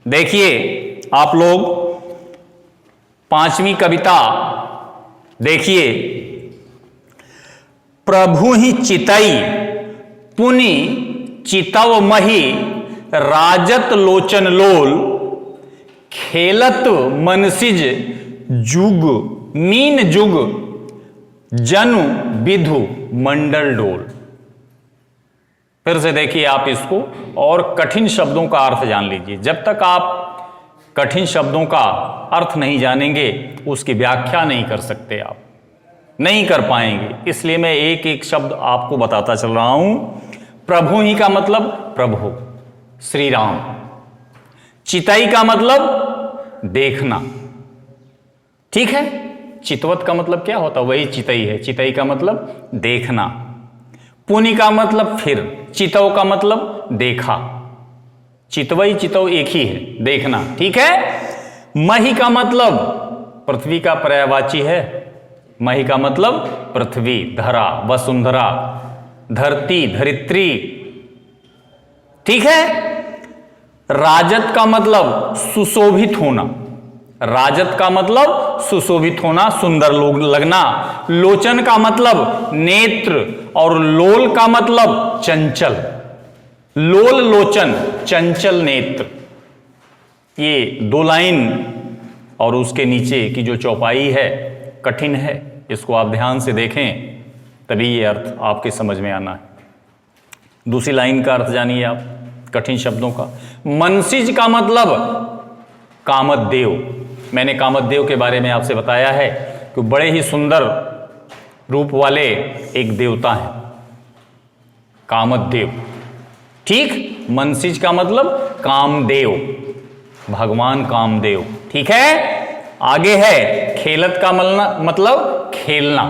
देखिए आप लोग पांचवी कविता देखिए। प्रभु ही चितई पुनि चितव मही राजत लोचन लोल खेलत मनसिज जुग मीन जुग जनु विधु मंडल डोल। फिर से देखिए आप इसको और कठिन शब्दों का अर्थ जान लीजिए। जब तक आप कठिन शब्दों का अर्थ नहीं जानेंगे उसकी व्याख्या नहीं कर सकते, आप नहीं कर पाएंगे। इसलिए मैं एक एक शब्द आपको बताता चल रहा हूं। प्रभु ही का मतलब प्रभु श्री राम। चितई का मतलब देखना, ठीक है। चितवत का मतलब क्या होता, वही चितई है। चितई का मतलब देखना। पुनि का मतलब फिर, चितव का मतलब देखा। चितवई चितव एक ही है, देखना, ठीक है। मही का मतलब पृथ्वी का पर्यायवाची है। मही का मतलब पृथ्वी, धरा, वसुंधरा, धरती, धरित्री, ठीक है। राजत का मतलब सुशोभित होना। राजत का मतलब सुशोभित होना, सुंदर लगना। लोचन का मतलब नेत्र और लोल का मतलब चंचल। लोल लोचन, चंचल नेत्र। ये दो लाइन और उसके नीचे की जो चौपाई है कठिन है, इसको आप ध्यान से देखें तभी ये अर्थ आपके समझ में आना है। दूसरी लाइन का अर्थ जानिए आप कठिन शब्दों का। मनसिज का मतलब कामदेव। मैंने कामदेव के बारे में आपसे बताया है कि बड़े ही सुंदर रूप वाले एक देवता हैं कामदेव, ठीक। मनसिज का मतलब कामदेव, भगवान कामदेव, ठीक है। आगे है खेलत का मतलब खेलना,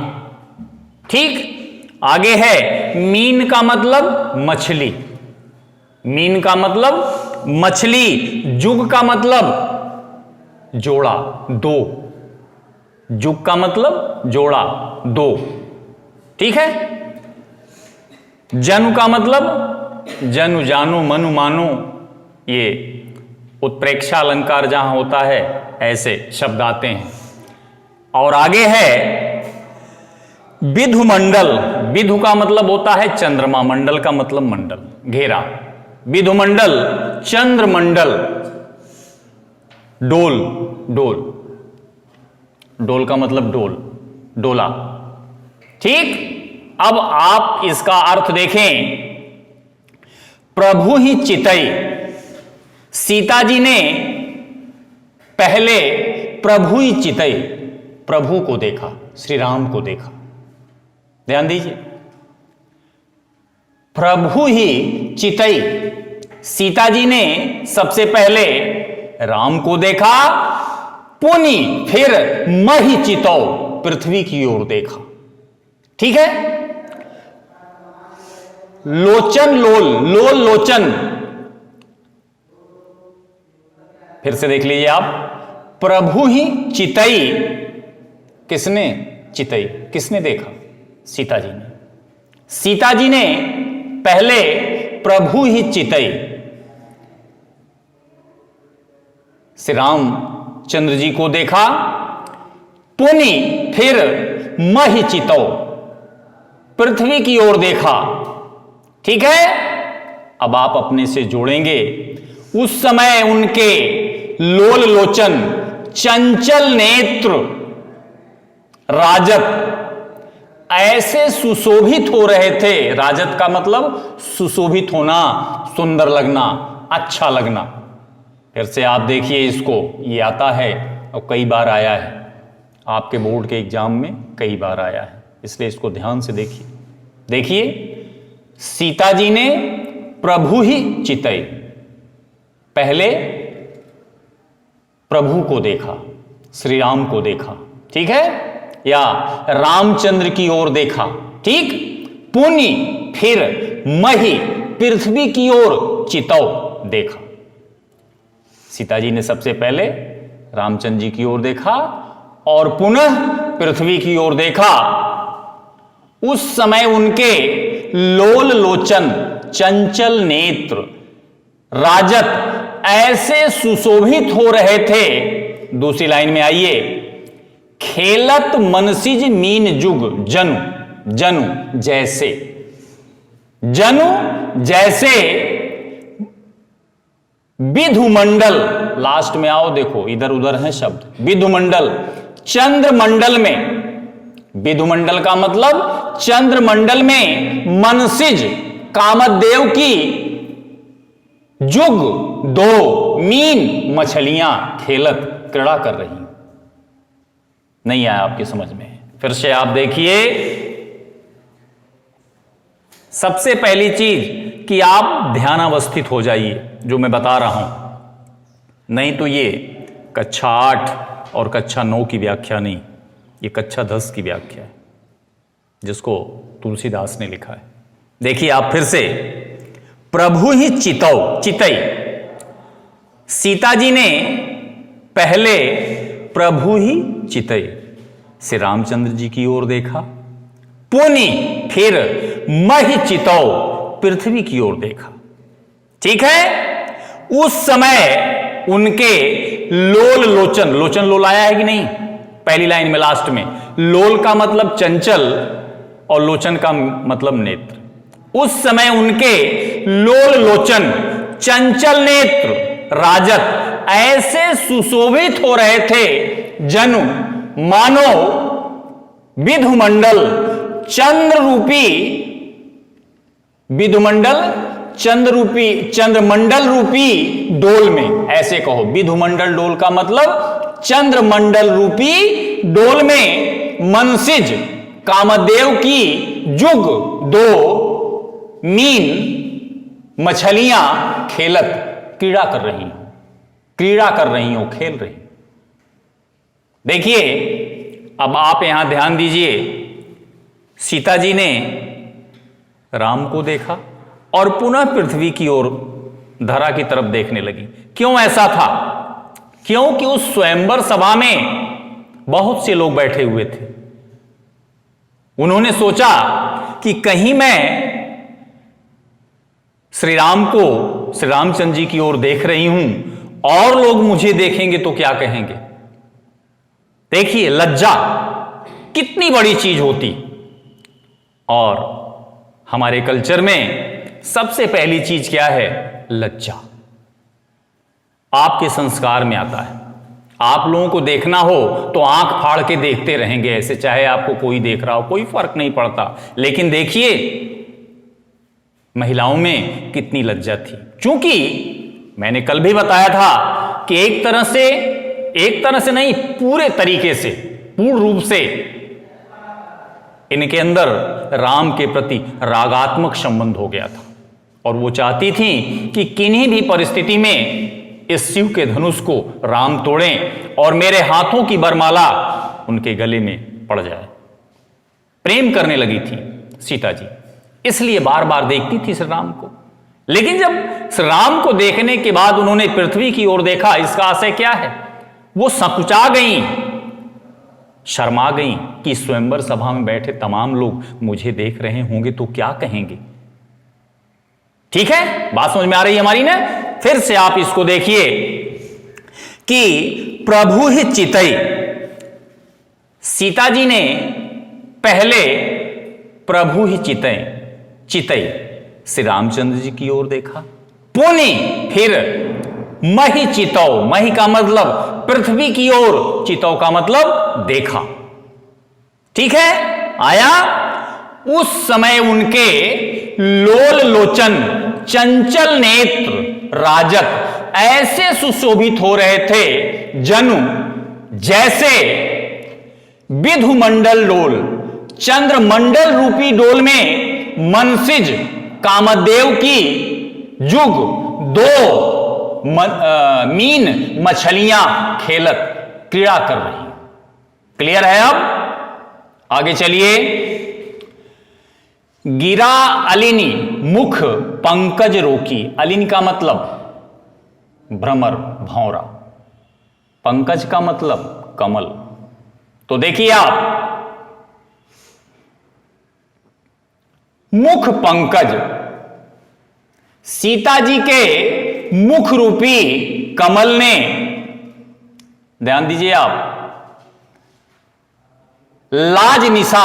ठीक। आगे है मीन का मतलब मछली। मीन का मतलब मछली। जुग का मतलब जोड़ा, दो। जुग का मतलब जोड़ा, दो, ठीक है। जनु का मतलब जनु, जानो, मनु, मानो। ये उत्प्रेक्षा अलंकार जहां होता है ऐसे शब्द आते हैं। और आगे है विधु मंडल। विधु का मतलब होता है चंद्रमा, मंडल का मतलब मंडल, घेरा। विधु मंडल, चंद्र मंडल, डोल। डोल, डोल का मतलब डोल, डोला, ठीक। अब आप इसका अर्थ देखें। प्रभु ही चितई। सीता जी ने पहले प्रभु ही चितई, प्रभु को देखा, श्री राम को देखा। ध्यान दीजिए, प्रभु ही चितई। सीता जी ने सबसे पहले राम को देखा, पुनि फिर मही चितौ, पृथ्वी की ओर देखा, ठीक है। लोचन लोल, लोल लोचन। फिर से देख लीजिए आप। प्रभु ही चितई, किसने चितई, किसने देखा, सीता जी ने। सीता जी ने पहले प्रभु ही चितई, श्री रामचंद्र जी को देखा, पुनि फिर मही चितौ, पृथ्वी की ओर देखा, ठीक है। अब आप अपने से जोड़ेंगे। उस समय उनके लोल लोचन, चंचल नेत्र, राजत ऐसे सुशोभित हो रहे थे। राजत का मतलब सुशोभित होना, सुंदर लगना, अच्छा लगना। फिर से आप देखिए इसको, ये आता है और कई बार आया है आपके बोर्ड के एग्जाम में, कई बार आया है, इसलिए इसको ध्यान से देखिए। देखिए, सीता जी ने प्रभु ही चितई, पहले प्रभु को देखा, श्री राम को देखा, ठीक है, या रामचंद्र की ओर देखा, ठीक। पुनि फिर मही, पृथ्वी की ओर चितौ देखा। सीता जी ने सबसे पहले रामचंद्र जी की ओर देखा और पुनः पृथ्वी की ओर देखा। उस समय उनके लोल लोचन, चंचल नेत्र, राजत ऐसे सुशोभित हो रहे थे। दूसरी लाइन में आइए, खेलत मनसिज मीन जुग जनु, जनु जैसे, जनु जैसे विधुमंडल, लास्ट में आओ देखो इधर उधर है शब्द, विधुमंडल, चंद्रमंडल में, विधुमंडल का मतलब चंद्रमंडल में मनसिज कामदेव की जुग दो मीन मछलियां खेलत क्रीड़ा कर रही। नहीं आया आपकी समझ में? फिर से आप देखिए, सबसे पहली चीज कि आप ध्यानावस्थित हो जाइए जो मैं बता रहा हूं, नहीं तो ये कक्षा 8 और कक्षा 9 की व्याख्या नहीं, ये कक्षा 10 की व्याख्या है जिसको तुलसीदास ने लिखा है। देखिए आप फिर से, प्रभु ही चितौ, चितई, सीता जी ने पहले प्रभु ही चितई श्री रामचंद्र जी की ओर देखा, पुनि फिर महि चितौ पृथ्वी की ओर देखा। ठीक है, उस समय उनके लोल लोचन, लोचन लोल आया है कि नहीं पहली लाइन में लास्ट में, लोल का मतलब चंचल और लोचन का मतलब नेत्र। उस समय उनके लोल लोचन चंचल नेत्र राजत ऐसे सुशोभित हो रहे थे जनु मानो विधुमंडल चंद्र रूपी, विधुमंडल चंद्र रूपी, चंद्रमंडल रूपी डोल में, ऐसे कहो विधुमंडल डोल का मतलब चंद्रमंडल रूपी डोल में मनसिज कामदेव की जुग दो मीन मछलियां खेलत क्रीड़ा कर रही हो, क्रीड़ा कर रही हो, खेल रही। देखिए अब आप यहां ध्यान दीजिए, सीता जी ने राम को देखा और पुनः पृथ्वी की ओर, धरा की तरफ देखने लगी। क्यों ऐसा था? क्योंकि उस स्वयंवर सभा में बहुत से लोग बैठे हुए थे। उन्होंने सोचा कि कहीं मैं श्री राम को, श्री रामचंद्र जी की ओर देख रही हूं और लोग मुझे देखेंगे तो क्या कहेंगे। देखिए लज्जा कितनी बड़ी चीज होती, और हमारे कल्चर में सबसे पहली चीज क्या है? लज्जा। आपके संस्कार में आता है, आप लोगों को देखना हो तो आंख फाड़ के देखते रहेंगे ऐसे, चाहे आपको कोई देख रहा हो, कोई फर्क नहीं पड़ता। लेकिन देखिए महिलाओं में कितनी लज्जा थी, क्योंकि मैंने कल भी बताया था कि एक तरह से नहीं, पूरे तरीके से, पूर्ण रूप से इनके अंदर राम के प्रति रागात्मक संबंध हो गया था, और वो चाहती थी कि किन्हीं भी परिस्थिति में इस शिव के धनुष को राम तोड़ें और मेरे हाथों की बरमाला उनके गले में पड़ जाए। प्रेम करने लगी थी सीता जी, इसलिए बार बार देखती थी श्री राम को। लेकिन जब श्री राम को देखने के बाद उन्होंने पृथ्वी की ओर देखा, इसका आशय क्या है? वो संकुचा गई, शर्मा गई कि स्वयंवर सभा में बैठे तमाम लोग मुझे देख रहे होंगे तो क्या कहेंगे। ठीक है, बात समझ में आ रही है हमारी ना? फिर से आप इसको देखिए कि प्रभु ही चितई, सीता जी ने पहले प्रभु ही चितई श्री रामचंद्र जी की ओर देखा, पुनि फिर महि चितौ, महि का मतलब पृथ्वी की ओर, चितौ का मतलब देखा। ठीक है, आया। उस समय उनके लोल लोचन चंचल नेत्र राजत ऐसे सुशोभित हो रहे थे जनु जैसे विधुमंडल डोल, चंद्रमंडल रूपी डोल में मनसिज कामदेव की जुग दो मीन मछलियां खेलत क्रीड़ा कर रही। क्लियर है? अब आगे चलिए। गिरा अलिनी मुख पंकज रोकी, अलिन का मतलब भ्रमर, भौरा, पंकज का मतलब कमल। तो देखिए आप, मुख पंकज, सीता जी के मुख रूपी कमल ने, ध्यान दीजिए आप, लाज निशा,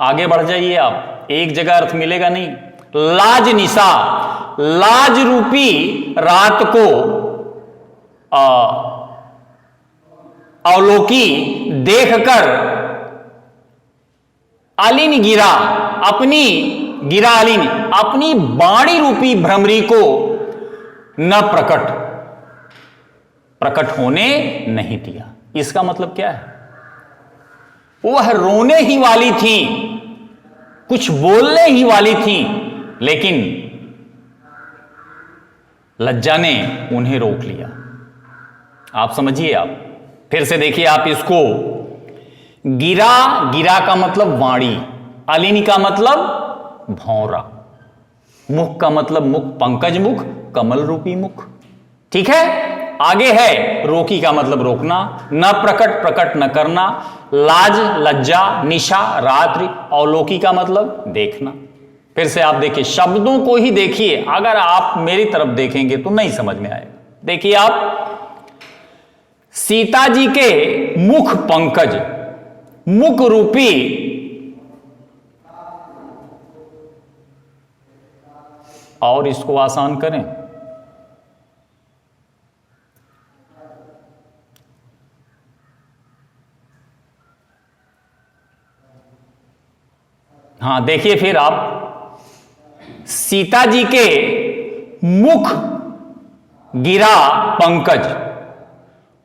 आगे बढ़ जाइए आप, एक जगह अर्थ मिलेगा नहीं, लाज निशा, लाज रूपी रात को अवलोकी देखकर अलिन गिरा, अपनी गिरा अलिन, अपनी बाणी रूपी भ्रमरी को न प्रकट होने नहीं दिया। इसका मतलब क्या है? वह रोने ही वाली थी, कुछ बोलने ही वाली थी, लेकिन लज्जा ने उन्हें रोक लिया। आप समझिए, आप फिर से देखिए आप इसको। गिरा, गिरा का मतलब वाणी, अलिनी का मतलब भौरा, मुख का मतलब मुख, पंकज मुख, कमल रूपी मुख। ठीक है, आगे है रोकी का मतलब रोकना, न प्रकट न करना, लाज लज्जा, निशा रात्रि, अवलोकी का मतलब देखना। फिर से आप देखिए, शब्दों को ही देखिए, अगर आप मेरी तरफ देखेंगे तो नहीं समझ में आएगा। देखिए आप, सीता जी के मुख पंकज, मुख रूपी और इसको आसान करें, हां देखिए फिर आप, सीता जी के मुख गिरा पंकज,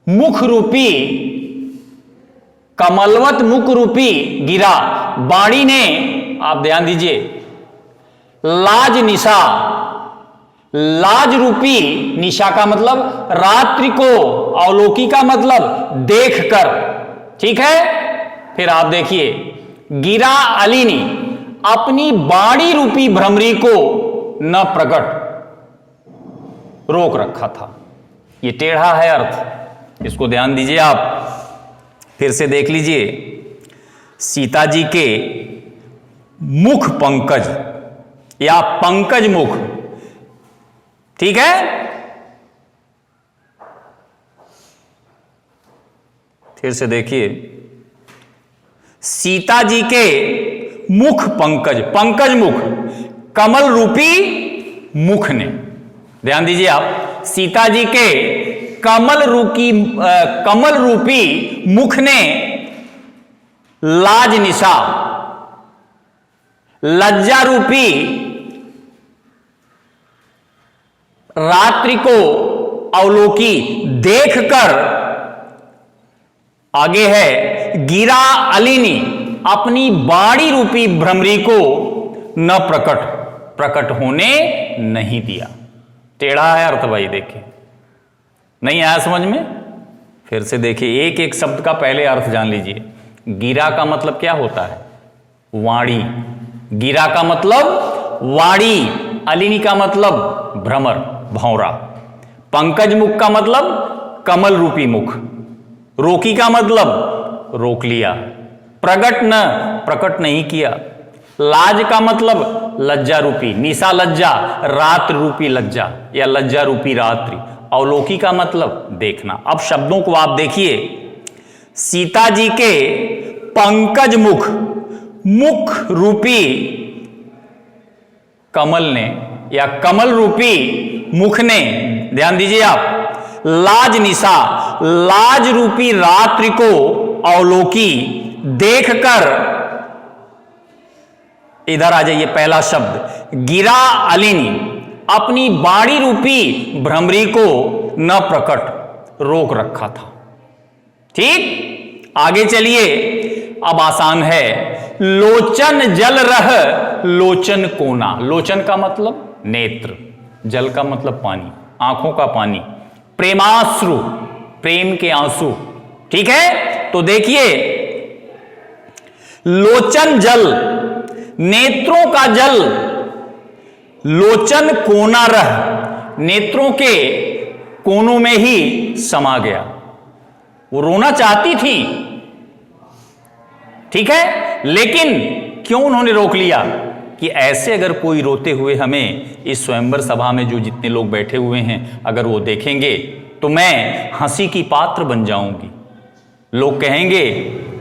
मुख रूपी कमलवत मुख रूपी गिरा, बाणी ने, आप ध्यान दीजिए, लाज निशा, लाज रूपी निशा का मतलब रात्रि को, अवलोकी का मतलब देखकर। ठीक है, फिर आप देखिए, गिरा अलिनी, अपनी बाणी रूपी भ्रमरी को न रोक रखा था। यह टेढ़ा है अर्थ, इसको ध्यान दीजिए आप। फिर से देख लीजिए, सीता जी के मुख पंकज या पंकज मुख, ठीक है, फिर से देखिए, सीता जी के मुख पंकज, पंकज मुख, कमल रूपी मुख ने, ध्यान दीजिए आप, सीता जी के कमल रूपी मुख ने लाज निशा, लज्जा रूपी रात्रि को अवलोकी देखकर, आगे है गिरा अलिनी, अपनी बाणी रूपी भ्रमरी को न प्रकट होने नहीं दिया। टेढ़ा है अर्थ भाई, देखिए, नहीं आया समझ में? फिर से देखिए, एक एक शब्द का पहले अर्थ जान लीजिए। गिरा का मतलब क्या होता है? वाणी। गिरा का मतलब वाणी, अलिनी का मतलब भ्रमर, भौरा। पंकज मुख का मतलब कमल रूपी मुख। रोकी का मतलब रोक लिया, प्रकट नहीं किया। लाज का मतलब लज्जा रूपी, निशा लज्जा, रात रूपी लज्जा या लज्जा रूपी रात्रि। अवलोकी का मतलब देखना। अब शब्दों को आप देखिए, सीता जी के पंकज मुख, मुख रूपी कमल ने या कमल रूपी मुख ने, ध्यान दीजिए आप, लाज निशा, लाज रूपी रात्रि को अवलोकी देखकर, इधर आ जाइए, पहला शब्द गिरा अलिनी, अपनी बाणी रूपी भ्रमरी को न रोक रखा था। ठीक, आगे चलिए, अब आसान है। लोचन जल रह लोचन कोना। लोचन का मतलब नेत्र, जल का मतलब पानी, आंखों का पानी। प्रेमाश्रु, प्रेम के आंसू। ठीक है, तो देखिए, लोचन जल, नेत्रों का जल, लोचन कोना रह, नेत्रों के कोनों में ही समा गया। वो रोना चाहती थी, ठीक है, लेकिन क्यों उन्होंने रोक लिया? कि ऐसे अगर कोई रोते हुए हमें इस स्वयंवर सभा में जो जितने लोग बैठे हुए हैं अगर वो देखेंगे तो मैं हंसी की पात्र बन जाऊंगी। लोग कहेंगे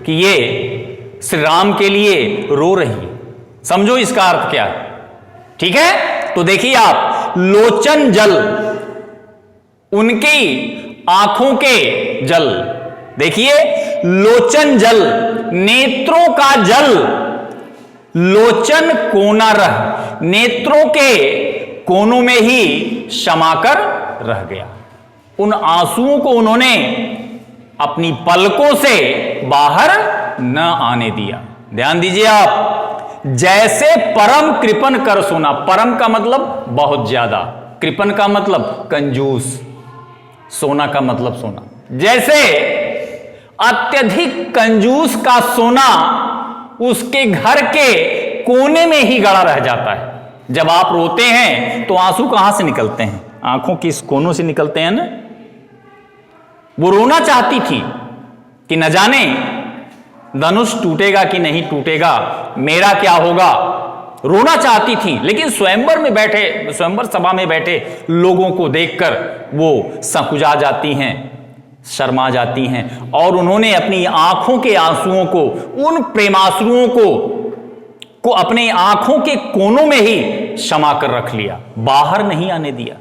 कि ये श्री राम के लिए रो रही। समझो इसका अर्थ क्या है, ठीक है। तो देखिए आप, लोचन जल, उनकी आंखों के जल, देखिए लोचन जल, नेत्रों का जल, लोचन कोना रह, नेत्रों के कोनों में ही समाकर रह गया। उन आंसुओं को उन्होंने अपनी पलकों से बाहर न आने दिया। ध्यान दीजिए आप, जैसे परम कृपन कर सोना, परम का मतलब बहुत ज्यादा, कृपन का मतलब कंजूस, सोना का मतलब सोना, जैसे अत्यधिक कंजूस का सोना उसके घर के कोने में ही गड़ा रह जाता है। जब आप रोते हैं तो आंसू कहां से निकलते हैं? आंखों की इस कोनों से निकलते हैं ना। वो रोना चाहती थी कि न जाने धनुष टूटेगा कि नहीं टूटेगा, मेरा क्या होगा, रोना चाहती थी। लेकिन स्वयंवर में बैठे, स्वयंवर सभा में बैठे लोगों को देखकर वो संकुचा जाती हैं, शर्मा जाती हैं, और उन्होंने अपनी आंखों के आंसुओं को, उन प्रेमाश्रुओं को अपने आंखों के कोनों में ही समा कर रख लिया, बाहर नहीं आने दिया।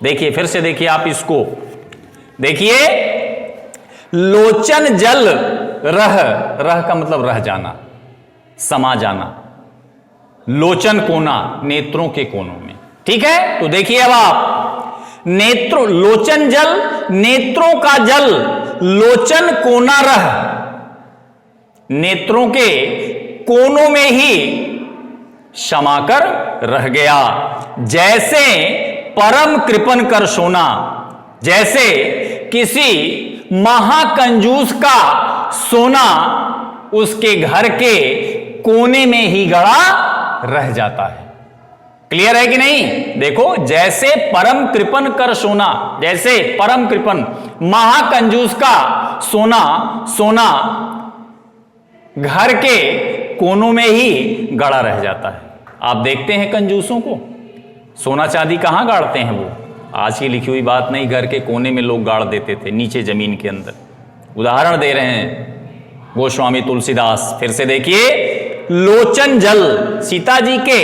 देखिए फिर से देखिए आप इसको, देखिए लोचन जल रह, रह का मतलब रह जाना, समा जाना, लोचन कोना, नेत्रों के कोनों में, ठीक है। तो देखिए अब आप, नेत्रों, लोचन जल, नेत्रों का जल, लोचन कोना रह, नेत्रों के कोनों में ही समाकर रह गया। जैसे परम कृपन कर सोना, जैसे किसी महाकंजूस का सोना उसके घर के कोने में ही गड़ा रह जाता है। क्लियर है कि नहीं? देखो, जैसे परम कृपन कर सोना, जैसे परम कृपन, महाकंजूस का सोना, सोना घर के कोनों में ही गड़ा रह जाता है। आप देखते हैं कंजूसों को, सोना चांदी कहां गाड़ते हैं वो? आज की लिखी हुई बात नहीं, घर के कोने में लोग गाड़ देते थे, नीचे जमीन के अंदर। उदाहरण दे रहे हैं गोस्वामी तुलसीदास। फिर से देखिए, लोचन जल, सीता जी के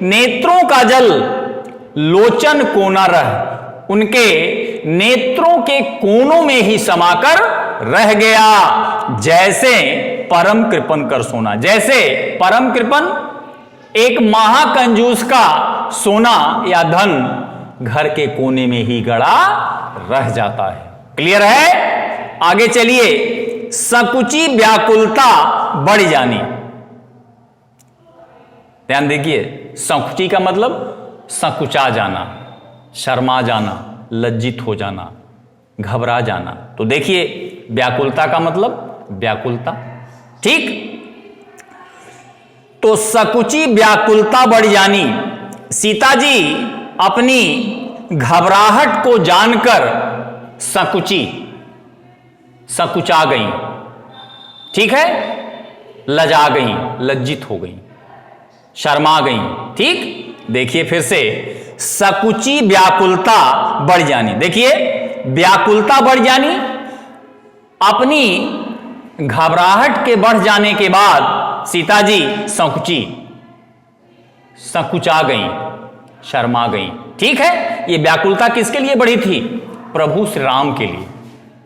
नेत्रों का जल, लोचन कोना रह, उनके नेत्रों के कोनों में ही समाकर रह गया। जैसे परम कृपन कर सोना, जैसे परम कृपन, एक महाकंजूस का सोना या धन घर के कोने में ही गड़ा रह जाता है। क्लियर है? आगे चलिए, संकुची व्याकुलता बढ़ जानी। ध्यान देखिए, संकुची का मतलब संकुचा जाना, शर्मा जाना, लज्जित हो जाना, घबरा जाना। तो देखिए, व्याकुलता का मतलब व्याकुलता, ठीक। तो संकुची व्याकुलता बढ़ जानी, सीता जी अपनी घबराहट को जानकर संकुची, संकुचा गई, ठीक है, लजा गई, लज्जित हो गई, शर्मा गई, ठीक। देखिए फिर से, संकुची व्याकुलता बढ़ जानी। देखिए, व्याकुलता बढ़ जानी, अपनी घबराहट के बढ़ जाने के बाद सीता जी संकुची, संकुचा गई, शर्मा गई, ठीक है। ये व्याकुलता किसके लिए बढ़ी थी? प्रभु श्री राम के लिए,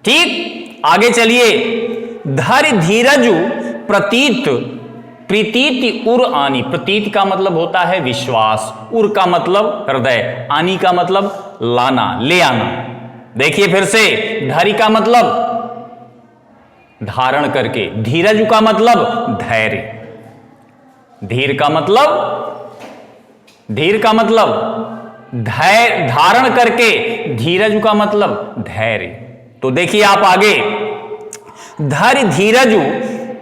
ठीक। आगे चलिए, धैर्य धीरज प्रतीत, प्रतीति उर आनी, प्रतीत का मतलब होता है विश्वास, उर का मतलब हृदय, आनी का मतलब लाना, ले आना। देखिए फिर से, धैर्य का मतलब धारण करके, धीरज का मतलब धैर्य, धीर का मतलब, धीर का मतलब धैर्य, धारण करके, धीरज का मतलब धैर्य। तो देखिए आप आगे, धैर्य धीरज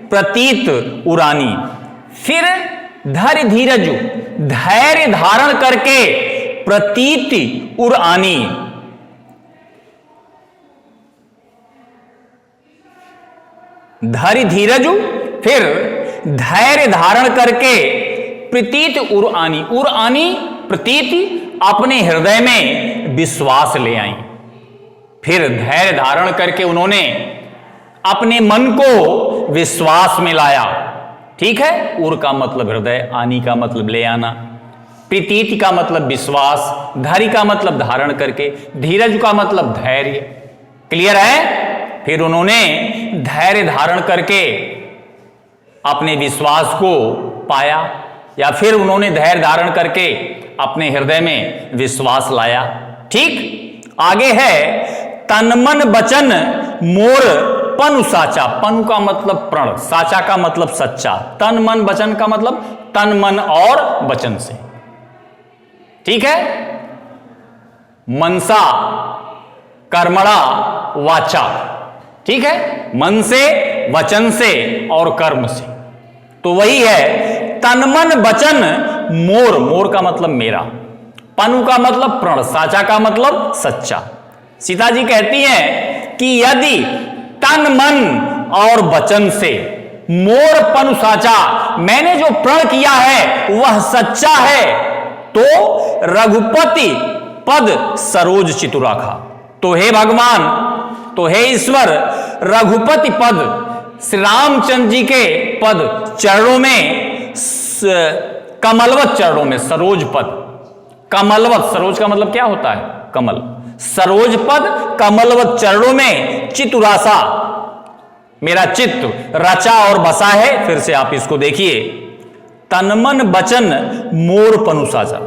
प्रतीत उरानी, फिर धैर्य धीरज, धैर्य धारण करके प्रतीति उरानी, धैर्य धीरज, फिर धैर्य धारण करके प्रतीत उर आनी प्रतीत अपने हृदय में विश्वास ले आई। फिर धैर्य धारण करके उन्होंने अपने मन को विश्वास में लाया। ठीक है, उर का मतलब हृदय, आनी का मतलब ले आना, प्रतीति का मतलब विश्वास, धैर्य का मतलब धारण करके, धीरज का मतलब धैर्य। क्लियर है? फिर उन्होंने धैर्य धारण करके अपने विश्वास को पाया, या फिर उन्होंने धैर्य धारण करके अपने हृदय में विश्वास लाया। ठीक, आगे है तन मन वचन मोर पनु साचा। पनु का मतलब प्रण, साचा का मतलब सच्चा, तन मन वचन का मतलब तन मन और वचन से। ठीक है, मनसा कर्मणा वाचा। ठीक है, मन से, वचन से और कर्म से। तो वही है तन मन वचन मोर, मोर का मतलब मेरा, पनु का मतलब प्रण, साचा का मतलब सच्चा। सीता जी कहती हैं कि यदि तन मन और वचन से मोर पनु साचा, मैंने जो प्रण किया है वह सच्चा है, तो रघुपति पद सरोज चितुराखा। तो हे भगवान, तो हे ईश्वर, रघुपति पद श्री रामचंद्र जी के पद चरणों में, कमलवत चरणों में, सरोज पद, कमलवत, सरोज का मतलब क्या होता है? कमल। सरोज पद कमलवत चरणों में चितुरासा, मेरा चित्त रचा और बसा है। फिर से आप इसको देखिए, तन मन वचन मोर पनु साचा।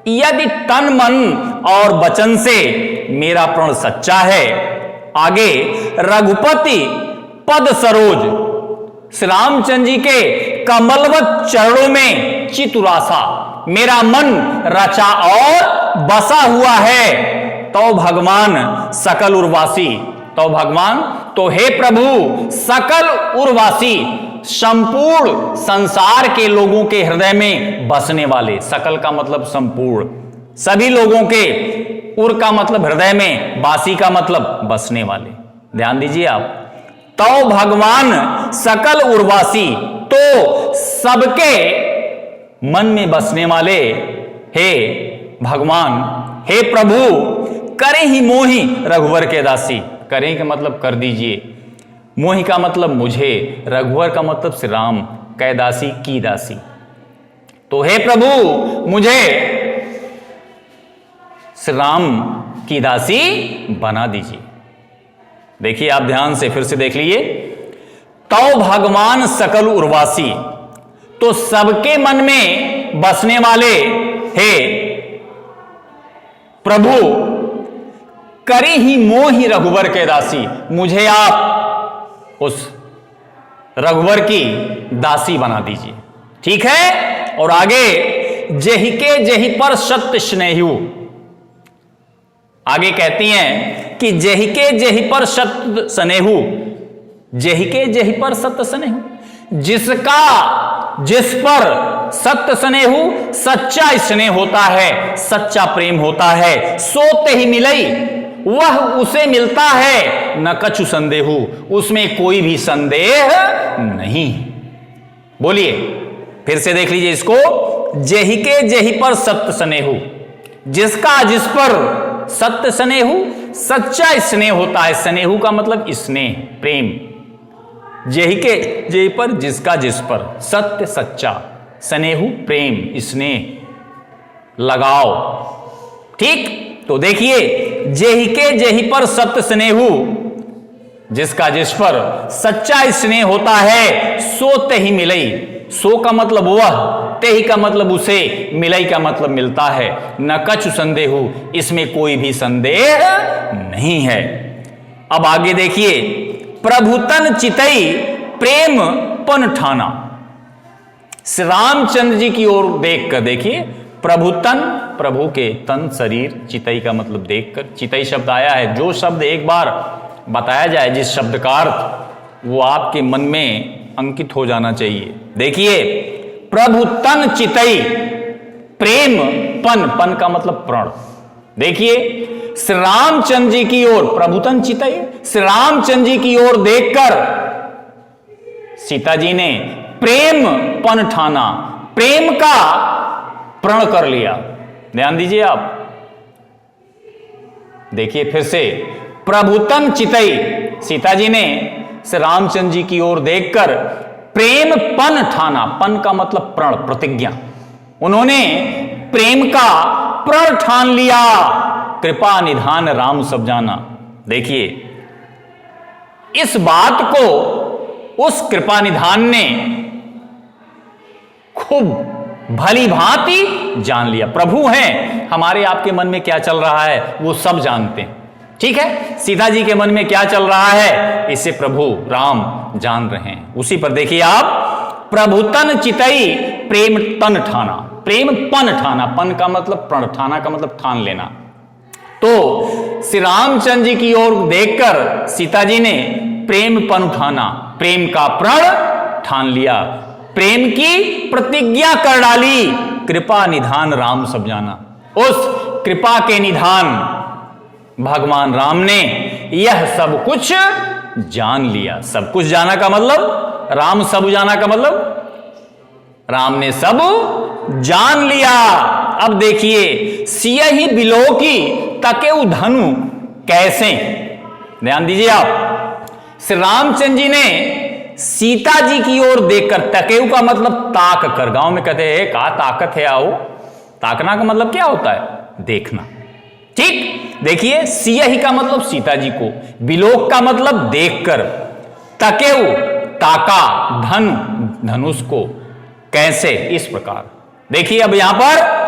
यदि तन मन और वचन से मेरा प्रण सच्चा है, आगे रघुपति पद सरोज, श्री रामचंद्र जी के कमलवत चरणों में चितुरासा, मेरा मन रचा और बसा हुआ है, तो भगवान सकल उर्वासी, तो भगवान, तो हे प्रभु सकल उर्वासी, संपूर्ण संसार के लोगों के हृदय में बसने वाले, सकल का मतलब संपूर्ण, सभी लोगों के, उर का मतलब हृदय में, वासी का मतलब बसने वाले। ध्यान दीजिए आप, तो भगवान सकल उर्वासी, तो सबके मन में बसने वाले, हे भगवान, हे प्रभु, करे ही मोहि रघुवर के दासी। करें का मतलब कर दीजिए, मोहि का मतलब मुझे, रघुवर का मतलब श्री राम, कै दासी की दासी। तो हे प्रभु, मुझे श्री राम की दासी बना दीजिए। देखिए आप ध्यान से फिर से देख लीजिए, तो भगवान सकल उर्वासी, तो सबके मन में बसने वाले, हे प्रभु, करे ही मोहि रघुवर के दासी, मुझे आप उस रघुवर की दासी बना दीजिए। ठीक है, और आगे जेहि के जेहि पर सत्य स्नेहु, आगे कहती हैं कि जेहि के जेहि पर सत्य स्नेहु, जेहि के जेहि पर सत्य स्नेहु, जिसका जिस पर सत्य स्नेहु, सच्चा स्नेह होता है, सच्चा प्रेम होता है, सोते ही मिलई, वह उसे मिलता है, न कछु संदेहु, उसमें कोई भी संदेह नहीं। बोलिए, फिर से देख लीजिए इसको, जेहि के जेहि पर सत्य स्नेहु, जिसका जिस पर सत्य स्नेहु, सच्चा स्नेह होता है। स्नेहु का मतलब स्नेह, प्रेम। जेहि के जेहि पर, जिसका जिस पर, सत्य सच्चा, स्नेहु प्रेम, स्नेह, लगाव। ठीक, तो देखिए, जेहि के जेहि पर सत्य स्नेहु, जिसका जिस पर सच्चा स्नेह होता है, सो तेहि मिलई, सो का मतलब वह, तेहि का मतलब उसे, मिलई का मतलब मिलता है, न कछु संदेहु, इसमें कोई भी संदेह नहीं है। अब आगे देखिए, प्रभुतन चितई प्रेम पन ठाना। श्री रामचंद्र जी की ओर देखकर देखिए, प्रभुतन, प्रभु के तन, शरीर, चितई का मतलब देखकर, चितई शब्द आया है। जो शब्द एक बार बताया जाए, जिस शब्द का अर्थ, वो आपके मन में अंकित हो जाना चाहिए। देखिए, प्रभुतन चितई प्रेम पन, पन का मतलब प्रण। देखिए, श्री रामचंद्र जी की ओर, प्रभुतन चितई, श्री रामचंद्र जी की ओर देखकर सीता जी ने प्रेम पन ठाना, प्रेम का प्रण कर लिया। ध्यान दीजिए आप, देखिए फिर से, प्रभुतन चितई, सीता जी ने श्री रामचंद्र जी की ओर देखकर प्रेम पन ठाना, पन का मतलब प्रण, प्रतिज्ञा, उन्होंने प्रेम का प्रण ठान लिया। कृपा निधान राम सब जाना। देखिए इस बात को उस कृपा निधान ने खूब भली भांति जान लिया। प्रभु हैं, हमारे आपके मन में क्या चल रहा है वो सब जानते हैं, ठीक है। सीता जी के मन में क्या चल रहा है इसे प्रभु राम जान रहे हैं। उसी पर देखिए आप, प्रभुतन चितई प्रेम तन ठाना, प्रेम पन ठाना, पन का मतलब प्रण, ठाना का मतलब ठान लेना। तो श्री रामचंद्र जी की ओर देखकर सीता जी ने प्रेम पन उठाना, प्रेम का प्रण ठान लिया, प्रेम की प्रतिज्ञा कर डाली। कृपा निधान राम सब जाना, उस कृपा के निधान भगवान राम ने यह सब कुछ जान लिया। सब कुछ जाना का मतलब, राम सब जाना का मतलब, राम ने सब जान लिया। अब देखिए, सियहि बिलोकी तकेउ धनु कैसे। ध्यान दीजिए आप, श्री रामचंद्र जी ने सीता जी की ओर देखकर, तकेउ का मतलब ताक कर, गांव में कहते हैं का ताकत है आओ, ताकना का मतलब क्या होता है, देखना, ठीक। देखिए सियहि का मतलब सीता जी को, बिलोक का मतलब देखकर, तकेउ ताका, धन धनुष को, कैसे, इस प्रकार। देखिए अब यहां पर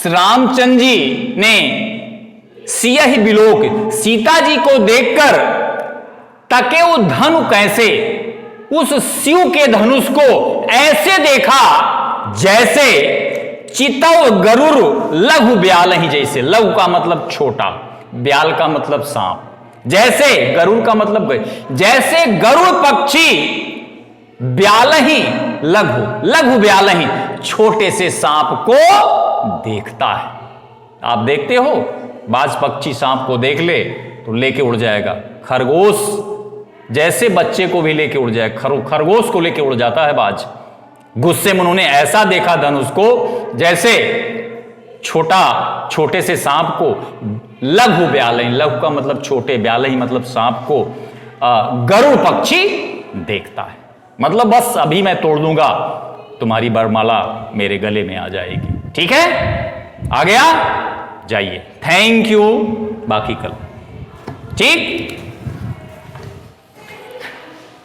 रामचंद्र जी ने सियहि बिलोक, सीता जी को देखकर, तकेउ धनु कैसे, उस शिव के धनुष को ऐसे देखा जैसे चितव गरुड़ लघु ब्याल ही, जैसे, लघु का मतलब छोटा, ब्याल का मतलब सांप, जैसे गरुड़ का मतलब, जैसे गरुड़ पक्षी ब्याल ही, लघु लघु ब्याल ही, छोटे से सांप को देखता है। आप देखते हो बाज पक्षी सांप को देख ले तो लेके उड़ जाएगा, खरगोश जैसे बच्चे को भी लेके उड़ जाए, खरगोश को लेके उड़ जाता है बाज। गुस्से में उन्होंने ऐसा देखा धनुष को जैसे छोटे से सांप को, लघु ब्यालही, लघु का मतलब छोटे, ब्यालही मतलब सांप को गरुड़ पक्षी देखता है। मतलब बस अभी मैं तोड़ दूंगा, तुम्हारी वरमाला मेरे गले में आ जाएगी, ठीक है। आ गया, जाइए, थैंक यू, बाकी कल, ठीक।